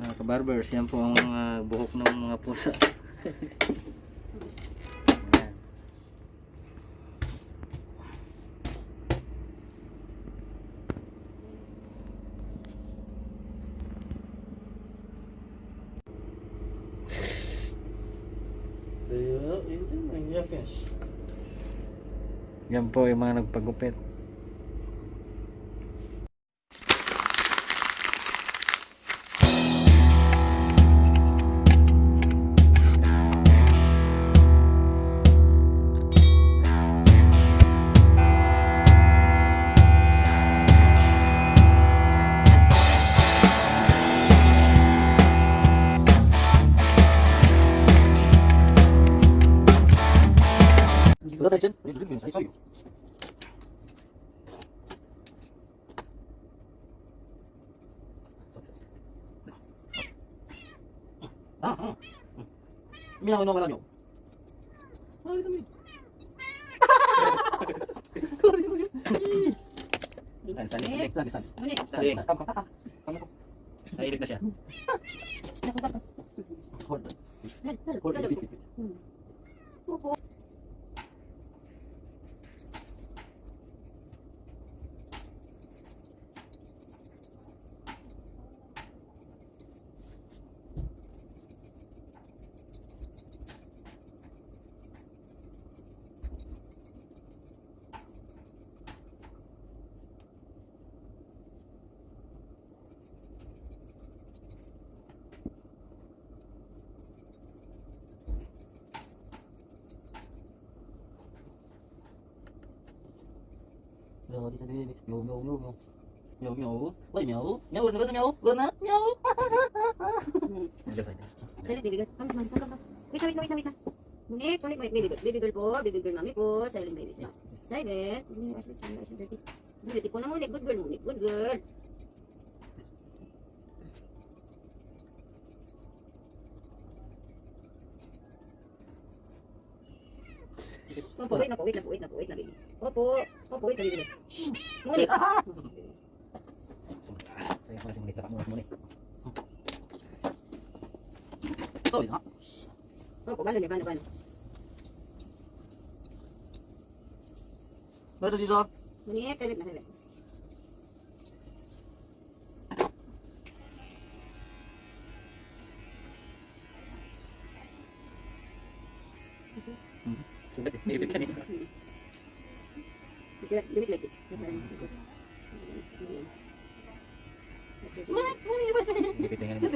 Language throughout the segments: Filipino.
Mga kabarbers, yan po ang buhok ng mga pusa. Yan po yung mga nagpagupit. Put attention. I saw you. Mira, no, no, Nahilig na siya. Rồi đi sang đi, nhổ nhổ nhổ nhổ nhổ nhổ, vậy nhổ nhổ nữa nhổ luôn á nhổ. Silent baby girl, come. Wait, Munit, baby girl po, baby girl mami po, silent baby siya. Silent, dirty po na Munit, good girl. Opo, wait na baby. Opo, wait na baby. Munit. Saya masih menit tak Munit. Oh, ya. Opo, bano. Bato dito. Munit, silent na. Sulit, maybe kanina. Do it like this. Ipit dengan ini.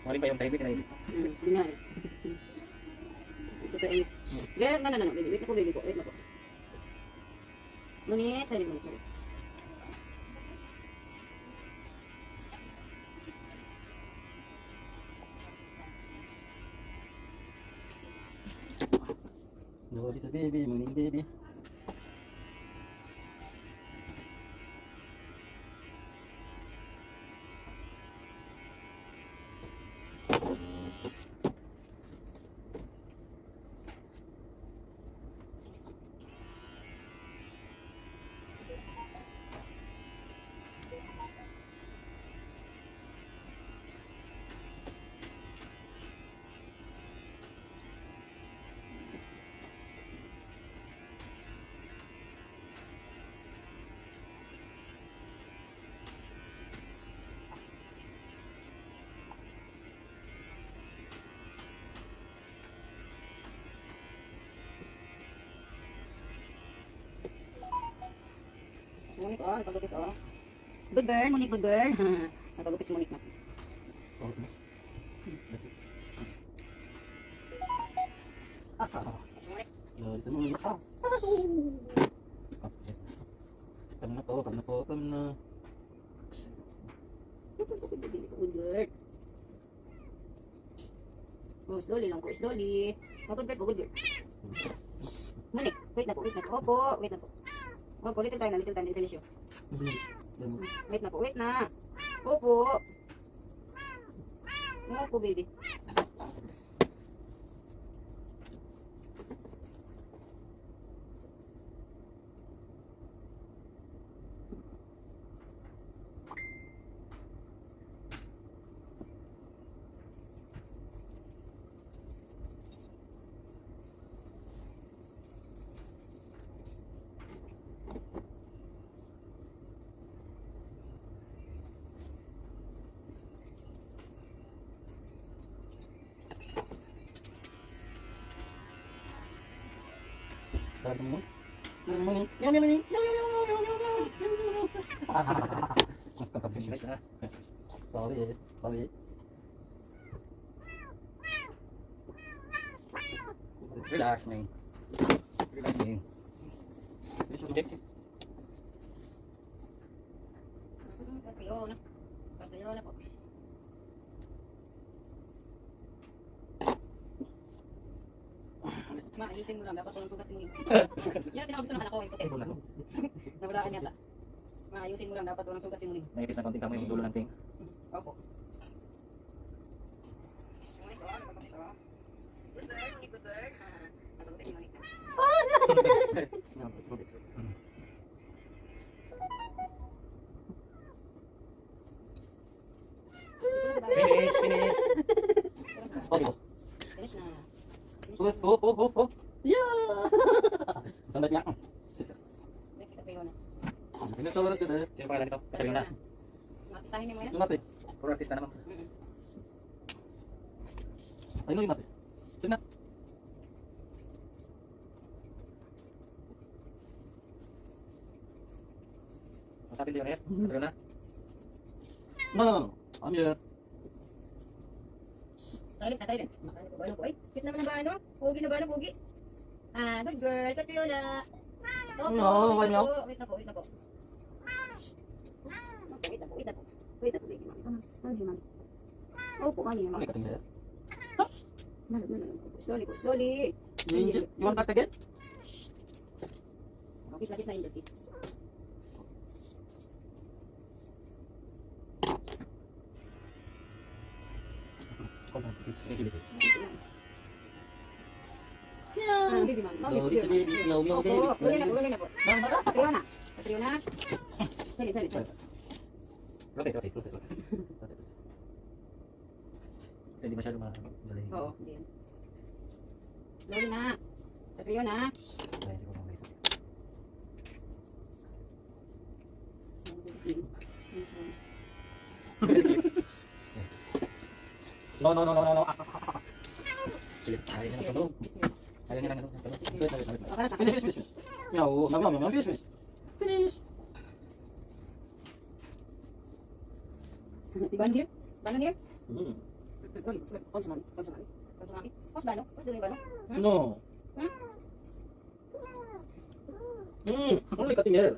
Mari pa yung tayo na ipit. Ganyan. Ito ay. Ganyan, no. Wait na po. Munit, silent mo. No, this is baby, morning baby. Munit, nagpagupit, Good girl, Munit, good girl. Nagpagupit si Munit na. Munit. Come na. Good girl. Slowly lang po, slowly. Good girl. Munit, wait na po. Opo, wait na po. Opo, little time, finish you. Wait na. Opo, baby. Dahil sa mo. Yum, yum, yum, Bawi, bawi. Relax, man. Relax, man. Patayo na. Patayo na po. Maayusin mo lang, dapat walang sugat simuling. Yan, pinakagusto ng anak ko, yung puti. Nawalaan yata. Maayusin mo lang, dapat walang sugat simuling. Naipit na konting tama yung dulo ng ting. Opo. Good bird, good bird. Nasagutin yung ulit. Finish, finish. Okay po. Finish na. Hop. Yeah! Tanda niya. Next, patayo na. Finish na oras yun. Sino pangalan nito? Patayo na. Matistahin niyo mo yan? Sino mati? Puro artista naman. Ayun yung mati. Sino na? Masapin din yun eh. Patayo na. No. I'm here. Silent na, silent. Bano ko, ay, cute naman ang bano. Pogi na bano, pogi. Ah, good girl, Catriona. No, why not? Wait na po. Wait na po, baby, mami. Ano, mami? Opo, mami. Okay, cutting hair. Slowly. You want cut again? Kiss na, angel, kiss. Ah, baby, mami. No, this is baby. No, baby. Tuloy na po. Catriona. Silent. Rotate. Hindi masyado malalim. Oo, hindi yan. Slowly na. Catriona. No. Ayaw niya lang. Finish. Meow. Finish. Ban here? Pause, mami. Pause, bano? Pause doon yung bano? No. Only cutting hair.